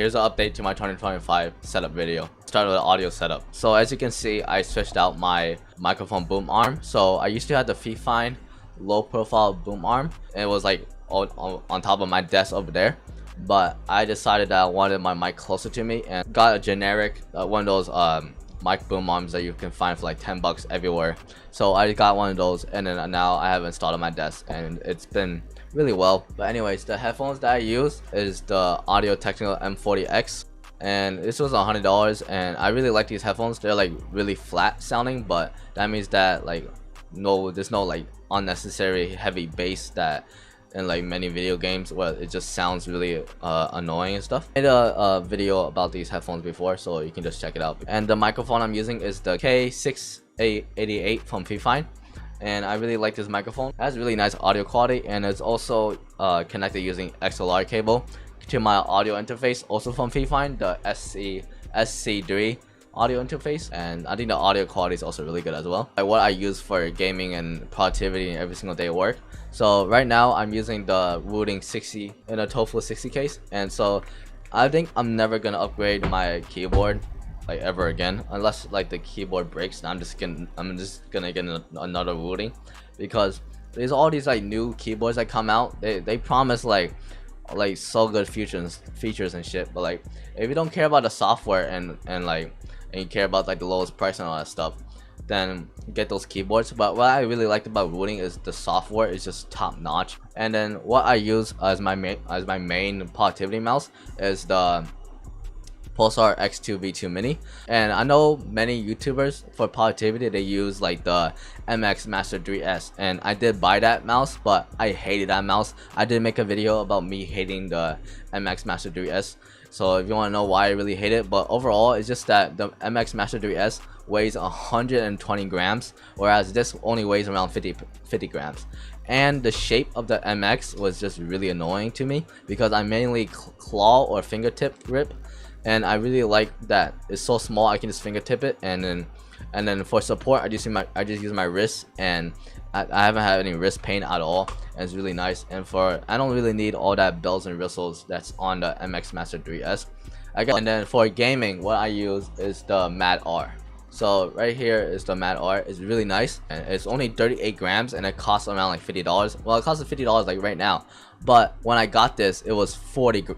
here's an update to my 2025 setup video. Start with the audio setup. So as you can see, I switched out my microphone boom arm. So I used to have the Fifine low profile boom arm. It was like on top of my desk over there. But I decided that I wanted my mic closer to me and got a generic one of those mic boom arms that you can find for like 10 bucks everywhere. So I got one of those, and then now I have it installed on my desk, and it's been really well. But anyways, the headphones that I use is the Audio Technica M40X, and this was $100, and I really like these headphones. They're like really flat sounding, but that means that like there's no like unnecessary heavy bass that in like many video games where it just sounds really annoying and stuff. I made a video about these headphones before, so you can just check it out. And the microphone I'm using is the K688 from Fifine, and I really like this microphone. It has really nice audio quality, and it's also connected using XLR cable to my audio interface, also from Fifine, the SC3 audio interface, and I think the audio quality is also really good as well. Like what I use for gaming and productivity and every single day work. So right now I'm using the Rooting 60 in a Tofu 60 case, and so I think I'm never gonna upgrade my keyboard like ever again unless like the keyboard breaks. And I'm just gonna get another Rooting, because there's all these like new keyboards that come out. They promise like so good features and shit, but like if you don't care about the software and you care about like the lowest price and all that stuff, then get those keyboards. But what I really liked about Rooting is the software is just top notch. And then what I use as my main productivity mouse is the Pulsar X2 V2 Mini. And I know many YouTubers for productivity, they use like the MX Master 3S, and I did buy that mouse, but I hated that mouse. I did make a video about me hating the MX Master 3S, so if you want to know why I really hate it. But overall, it's just that the MX Master 3S weighs 120 grams, whereas this only weighs around 50 grams. And the shape of the MX was just really annoying to me, because I mainly claw or fingertip grip, and I really like that it's so small I can just fingertip it. And then for support, I just use my wrist, and I haven't had any wrist pain at all, and it's really nice. And I don't really need all that bells and whistles that's on the MX Master 3S. And then for gaming, what I use is the Mad R. So right here is the Mad R. It's really nice, and it's only 38 grams, and it costs around like $50. Well, it costs $50 like right now, but when I got this, it was $40,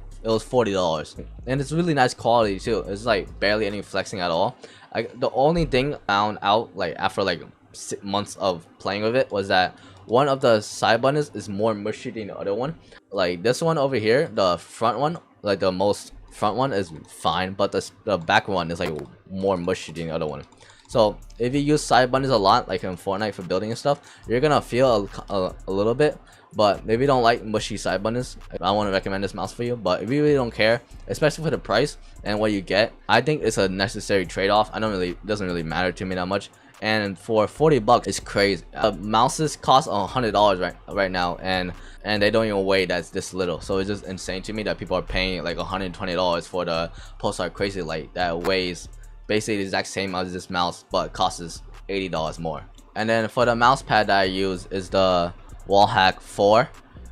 and it's really nice quality too. It's like barely any flexing at all. The only thing I found out like after like 6 months of playing with it was that one of the side buttons is more mushy than the other one. Like this one over here, the front one, like the most front one is fine, but the back one is like more mushy than the other one. So if you use side buttons a lot, like in Fortnite for building and stuff, you're gonna feel a little bit. But if you don't like mushy side buttons, I want to recommend this mouse for you. But if you really don't care, especially for the price and what you get, I think it's a necessary trade-off. It doesn't really matter to me that much. And for 40 bucks, it's crazy. Mouses cost $100 right now, and they don't even weigh that's this little. So it's just insane to me that people are paying like $120 for the Pulsar Crazy Light that weighs basically the exact same as this mouse, but costs $80 more. And then for the mouse pad that I use is the Wallhack 4.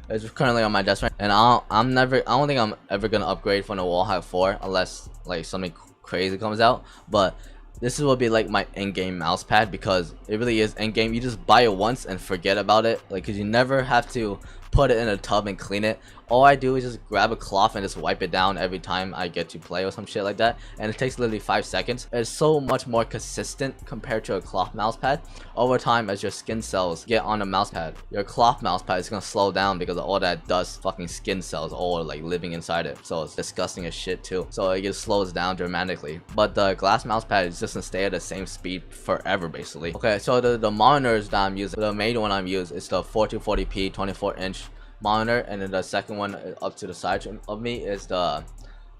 It's currently on my desk right now, and I don't think I'm ever gonna upgrade from the Wallhack 4 unless like something crazy comes out. But this will be like my in-game mouse pad, because it really is in-game. You just buy it once and forget about it, like, because you never have to put it in a tub and clean it. All I do is just grab a cloth and just wipe it down every time I get to play or some shit like that, and it takes literally 5 seconds. It's so much more consistent compared to a cloth mouse pad. Over time, as your skin cells get on the mouse pad, your cloth mouse pad is gonna slow down because of all that dust fucking skin cells all like living inside it. So it's disgusting as shit too, so it just slows down dramatically. But the glass mouse pad is just gonna stay at the same speed forever basically. Okay, so the monitors that I'm using, the main one I'm using is the 4240p 24-inch monitor, and then the second one up to the side of me is the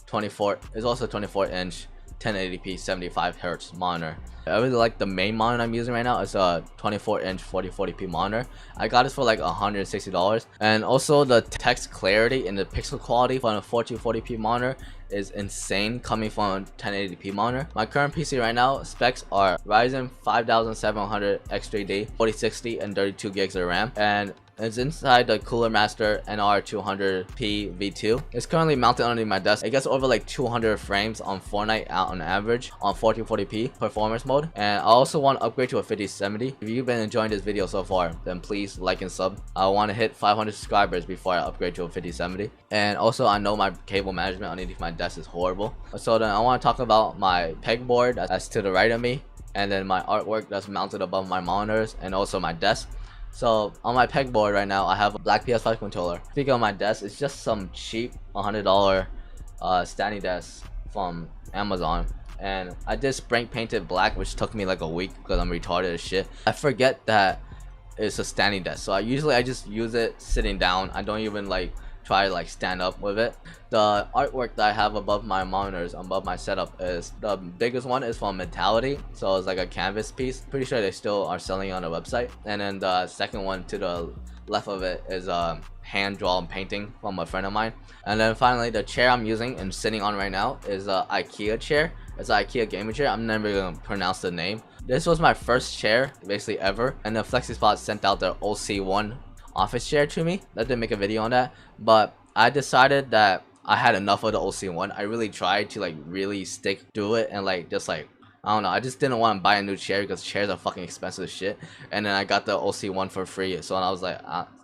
24-inch 1080p 75 hertz monitor. I really like the main monitor I'm using right now. It's a 24-inch 4040p monitor. I got this for like $160, and also the text clarity and the pixel quality for a 4240p monitor is insane coming from a 1080p monitor. My current PC right now specs are Ryzen 5700 X3D 4060 and 32 gigs of RAM, and It's inside the Cooler Master NR200P V2. It's currently mounted underneath my desk. It gets over like 200 frames on Fortnite out on average on 1440p performance mode. And I also want to upgrade to a 5070. If you've been enjoying this video so far, then please like and sub. I want to hit 500 subscribers before I upgrade to a 5070. And also I know my cable management underneath my desk is horrible. So then I want to talk about my pegboard that's to the right of me, and then my artwork that's mounted above my monitors, and also my desk. So on my pegboard right now I have a black PS5 controller. Speaking of my desk, it's just some cheap $100 standing desk from Amazon, and I did spray painted black, which took me like a week because I'm retarded as shit. I forget that it's a standing desk, so I just use it sitting down. I don't even like try to like stand up with it. The artwork that I have above my monitors, above my setup, is the biggest one is from Mentality, so it's like a canvas piece. Pretty sure they still are selling it on the website. And then the second one to the left of it is a hand drawn painting from a friend of mine. And then finally, the chair I'm using and sitting on right now is a IKEA chair. It's an IKEA gaming chair. I'm never gonna pronounce the name. This was my first chair basically ever, and the FlexiSpot sent out their OC1 office chair to me. I didn't make a video on that, but I decided that I had enough of the OC1. I really tried to like really stick to it, and like just like I don't know, I just didn't want to buy a new chair because chairs are fucking expensive as shit. And then I got the OC1 for free, so I was like,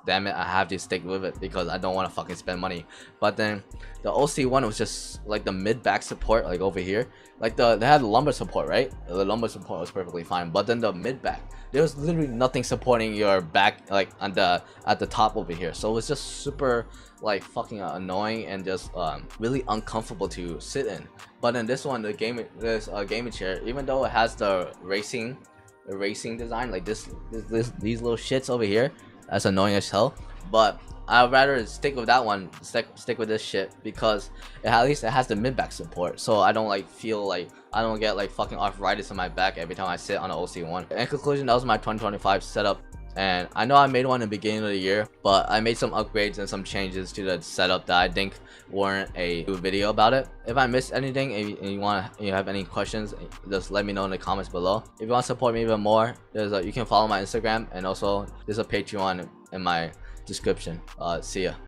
damn it, I have to stick with it because I don't want to fucking spend money. But then the OC1 was just like the mid back support, like over here, like they had lumbar support, right? The lumbar support was perfectly fine, but then the mid back, there was literally nothing supporting your back, like on the at the top over here. So it was just super like fucking annoying and just really uncomfortable to sit in. But then this one, gaming chair, even though it has the racing design, like these little shits over here, that's annoying as hell. But I'd rather stick with that one, stick with this shit, because at least it has the mid back support, so I don't like feel like I don't get like fucking arthritis in my back every time I sit on an OC1. In conclusion, that was my 2025 setup. And I know I made one in the beginning of the year, but I made some upgrades and some changes to the setup that I think warrant a new video about it. If I missed anything and you have any questions, just let me know in the comments below. If you want to support me even more, you can follow my Instagram, and also there's a Patreon in my description. See ya.